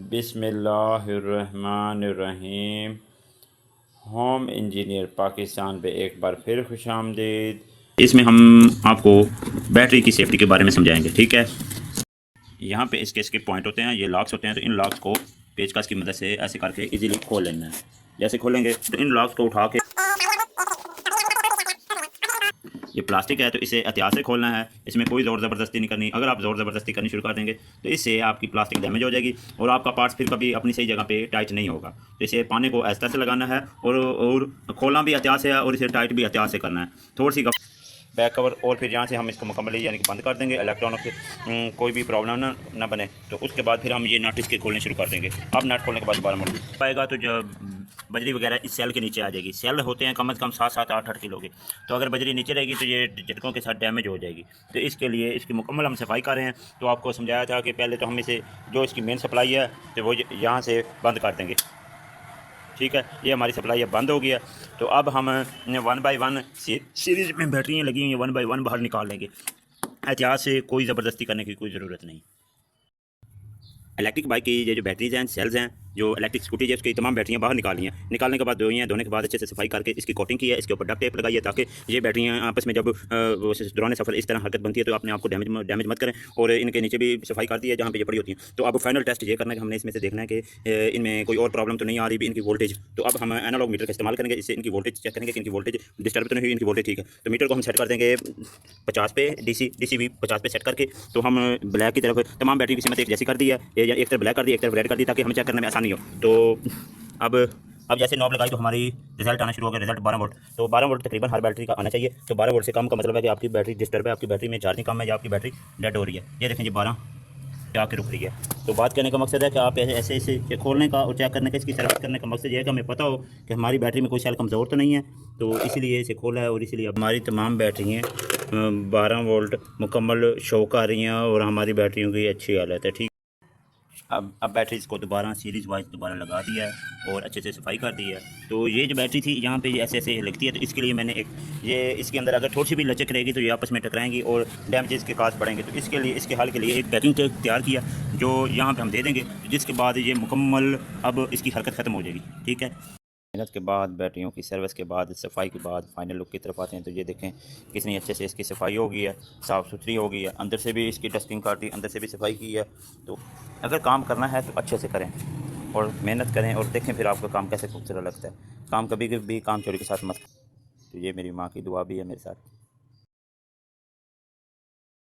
बिस्मिल्लाहिर्रहमानिर्रहीम। Home engineer Pakistan पे एक बार फिर खुशामदीद। इसमें हम आपको बैटरी की सेफ्टी के बारे में समझाएंगे, ठीक है। यहाँ पे इसके इसके पॉइंट होते हैं, ये लॉक्स होते हैं। तो इन लॉक्स को पेचकस की मदद से ऐसे करके इजीली खोल लेना है। जैसे खोलेंगे तो इन लॉक्स को उठा के, ये प्लास्टिक है तो इसे एहतियात से खोलना है। इसमें कोई ज़ोर ज़बरदस्ती नहीं करनी। अगर आप ज़ोर ज़बरदस्ती करनी शुरू कर देंगे तो इससे आपकी प्लास्टिक डैमेज हो जाएगी और आपका पार्ट्स फिर कभी अपनी सही जगह पे टाइट नहीं होगा। तो इसे पाने को ऐसा से लगाना है और खोलना भी एहतियात से है और इसे टाइट भी एहतियात से करना है। थोड़ी सी बैक कवर और फिर यहाँ से हम इसको मुकम्मली यानी कि बंद कर देंगे। इलेक्ट्रॉनिक से कोई भी प्रॉब्लम ना बने। तो उसके बाद फिर हम ये नट इसके खोलने शुरू कर देंगे। अब नट खोलने के बाद दोबारा मोड़ पाएगा तो जब बजरी वगैरह इस सेल के नीचे आ जाएगी। सेल होते हैं कम से कम 7-8 किलो के। तो अगर बजरी नीचे रहेगी तो ये झटकों के साथ डैमेज हो जाएगी। तो इसके लिए इसकी मुकम्मल हम सफाई कर रहे हैं। तो आपको समझाया था कि पहले तो हम इसे जो इसकी मेन सप्लाई है तो वो यहाँ से बंद कर देंगे, ठीक है। ये हमारी सप्लाई अब बंद हो गया। तो अब हम 1 बाई 1 सीरीज में बैटरियाँ लगी हुई हैं, 1 बाई 1 बाहर निकाल लेंगे। एहतियात से, कोई ज़बरदस्ती करने की कोई ज़रूरत नहीं। इलेक्ट्रिक बाइक की ये जो बैटरीज हैं, सेल्स हैं, जो इलेक्ट्रिक स्कूटी है उसकी तमाम बैटरियाँ बाहर निकाली हैं। निकालने के बाद धोई हैं, धोने के बाद अच्छे से सफाई करके इसकी कोटिंग की है। इसके ऊपर डक टेप लगाई है ताकि ये बैटरियाँ आपस में जब दौरान सफ़र इस तरह हरकत बनती है तो अपने आप को डैमेज मत करें। और इनके नीचे भी सफाई कर दी है जहाँ पे ये पड़ी होती हैं। तो अब फाइनल टेस्ट ये करना है कि हमने इसमें से देखना है कि इनमें कोई और प्रॉब्लम तो नहीं आ रही इनकी वोल्टेज। तो अब हम एनालॉग मीटर का इस्तेमाल करेंगे। इससे इनकी वोल्टेज चेक करेंगे कि इनकी वोल्टेज डिस्टर्ब तो नहीं हुई, इनकी वोल्टेज ठीक है। तो मीटर को हम सेट कर देंगे 50 पे, डीसी भी 50 पे सेट करके। तो हम ब्लैक की तरफ तमाम बैटरी की कीमत एक जैसी कर दी है। एक तरफ ब्लैक कर दी, एक तरफ रेड कर दी ताकि हमें चेक करने में आसानी हो। तो अब जैसे नॉब लगाई तो हमारी रिजल्ट आना शुरू हो गया। Result 12 volt. तो 12 वोल्ट तकरीबन हर बैटरी का आना चाहिए। तो 12 वोल्ट से कम का मतलब है कि आपकी बैटरी डिस्टर्ब है, आपकी बैटरी में चार्जिंग कम है या आपकी बैटरी डेड हो रही है। ये देखें जी 12 जाके रुक रही है। तो बात करने का मकसद है कि आप ऐसे ऐसे खोलने का और चेक करने का, इसकी सर्विस करने का मकसद ये है कि हमें पता हो कि हमारी बैटरी में कोई सेल कमज़ोर तो नहीं है। तो इसीलिए इसे खोला है और इसीलिए हमारी तमाम बैटरियाँ 12 वोल्ट मुकम्मल शो कर रही हैं और हमारी बैटरियों की अच्छी हालत है, ठीक। अब बैटरीज को दोबारा सीरीज़ वाइज दोबारा लगा दिया है और अच्छे से सफाई कर दी है। तो ये जो बैटरी थी यहाँ पे ऐसे ऐसे लगती है। तो इसके लिए मैंने ये इसके अंदर अगर थोड़ी सी भी लचक रहेगी तो ये आपस में टकराएंगी और डैमेजेस के कास बढ़ेंगे। तो इसके लिए, इसके हल के लिए एक पैकिंग टेप तैयार किया जो यहाँ पर हम दे देंगे, जिसके बाद ये मुकम्मल अब इसकी हरकत ख़त्म हो जाएगी, ठीक है। मेहनत के बाद, बैटरियों की सर्विस के बाद, सफाई के बाद फाइनल लुक की तरफ आते हैं। तो ये देखें कितनी अच्छे से इसकी सफाई हो गई है, साफ़ सुथरी हो गई है। अंदर से भी इसकी डस्टिंग कर दी, अंदर से भी सफाई की है। तो अगर काम करना है तो अच्छे से करें और मेहनत करें और देखें फिर आपका काम कैसे खूबसूरत लगता है। काम कभी भी काम चोरी के साथ मत। तो ये मेरी माँ की दुआ भी है मेरे साथ।